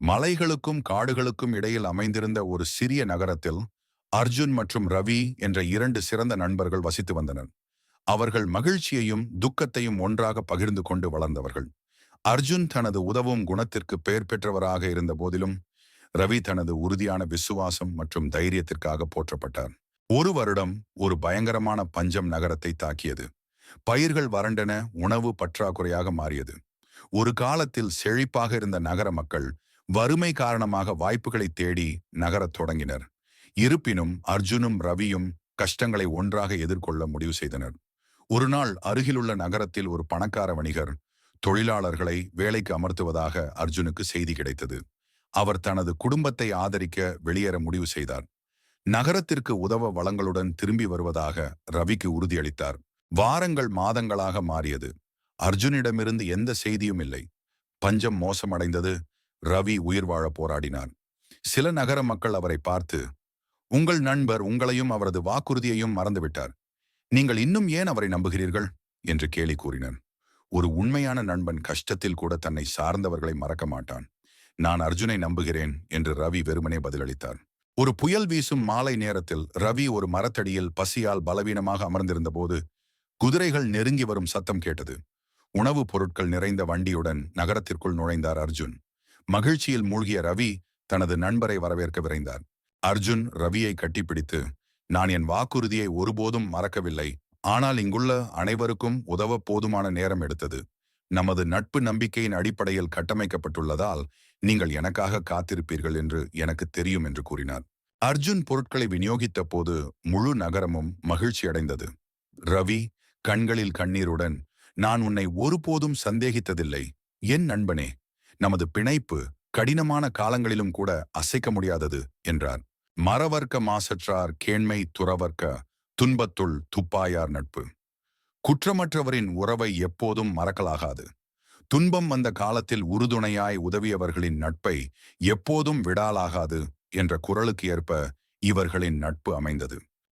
மலைகளுக்கும் காடுகளுக்கும் இடையில் அமைந்திருந்த ஒரு சிறிய நகரத்தில் அர்ஜுன் மற்றும் ரவி என்ற இரண்டு சிறந்த நண்பர்கள் வசித்து வந்தனர். அவர்கள் மகிழ்ச்சியையும் துக்கத்தையும் ஒன்றாக பகிர்ந்து கொண்டு வளர்ந்தவர்கள். அர்ஜுன் தனது உதவும் குணத்திற்கு பெயர் பெற்றவராக இருந்த போதிலும் ரவி தனது உறுதியான விசுவாசம் மற்றும் தைரியத்திற்காக போற்றப்பட்டார். ஒரு வருடம் ஒரு பயங்கரமான பஞ்சம் நகரத்தை தாக்கியது. பயிர்கள் வறண்டன, உணவு பற்றாக்குறையாக மாறியது. ஒரு காலத்தில் செழிப்பாக இருந்த நகர மக்கள் வறுமை காரணமாக வாய்ப்புகளை தேடி நகரத் தொடங்கினர். இருப்பினும் அர்ஜுனும் ரவியும் கஷ்டங்களை ஒன்றாக எதிர்கொள்ள முடிவு செய்தனர். ஒரு நாள் அருகிலுள்ள நகரத்தில் ஒரு பணக்கார வணிகர் தொழிலாளர்களை வேலைக்கு அமர்த்துவதாக அர்ஜுனுக்கு செய்தி கிடைத்தது. அவர் தனது குடும்பத்தை ஆதரிக்க வெளியேற முடிவு செய்தார். நகரத்திற்கு உதவ வளங்களுடன் திரும்பி வருவதாக ரவிக்கு உறுதியளித்தார். வாரங்கள் மாதங்களாக மாறியது. அர்ஜுனிடமிருந்து எந்த செய்தியும் இல்லை. பஞ்சம் மோசமடைந்தது. ரவி உயிர் வாழ போராடினார். சில நகர மக்கள் அவரை பார்த்து, உங்கள் நண்பர் உங்களையும் அவரது வாக்குறுதியையும் மறந்துவிட்டார். நீங்கள் இன்னும் ஏன் அவரை நம்புகிறீர்கள் என்று கேலி கூறினர். ஒரு உண்மையான நண்பன் கஷ்டத்தில் கூட தன்னை சார்ந்தவர்களை மறக்க மாட்டான். நான் அர்ஜுனை நம்புகிறேன் என்று ரவி வெறுமனே பதிலளித்தார். ஒரு புயல் வீசும் மாலை நேரத்தில் ரவி ஒரு மரத்தடியில் பசியால் பலவீனமாக அமர்ந்திருந்த போது குதிரைகள் நெருங்கி வரும் சத்தம் கேட்டது. உணவுப் பொருட்கள் நிறைந்த வண்டியுடன் நகரத்திற்குள் நுழைந்தார் அர்ஜுன். மகிழ்ச்சியில் மூழ்கிய ரவி தனது நண்பரை வரவேற்க விரைந்தார். அர்ஜுன் ரவியை கட்டிப்பிடித்து, நான் என் வாக்குறுதியை ஒருபோதும் மறக்கவில்லை. ஆனால் இங்குள்ள அனைவருக்கும் உதவ போதுமான நேரம் எடுத்தது. நமது நட்பு நம்பிக்கையின் அடிப்படையில் கட்டமைக்கப்பட்டுள்ளதால் நீங்கள் எனக்காக காத்திருப்பீர்கள் என்று எனக்கு தெரியும் என்று கூறினார். அர்ஜுன் பொருட்களை விநியோகித்த போது முழு நகரமும் மகிழ்ச்சி அடைந்தது. ரவி கண்களில் கண்ணீருடன், நான் உன்னை ஒருபோதும் சந்தேகித்ததில்லை என் நண்பனே. நமது பிணைப்பு கடினமான காலங்களிலும் கூட அசைக்க முடியாதது என்றார். மறவர்க்க மாசற்றார் கேண்மை துறவர்க்க துன்பத்துள் துப்பாயார் நட்பு. குற்றமற்றவரின் உறவை எப்போதும் மறக்கலாகாது. துன்பம் வந்த காலத்தில் உறுதுணையாய் உதவியவர்களின் நட்பை எப்போதும் விடாலாகாது என்ற குரலுக்கு ஏற்ப இவர்களின் நட்பு அமைந்தது.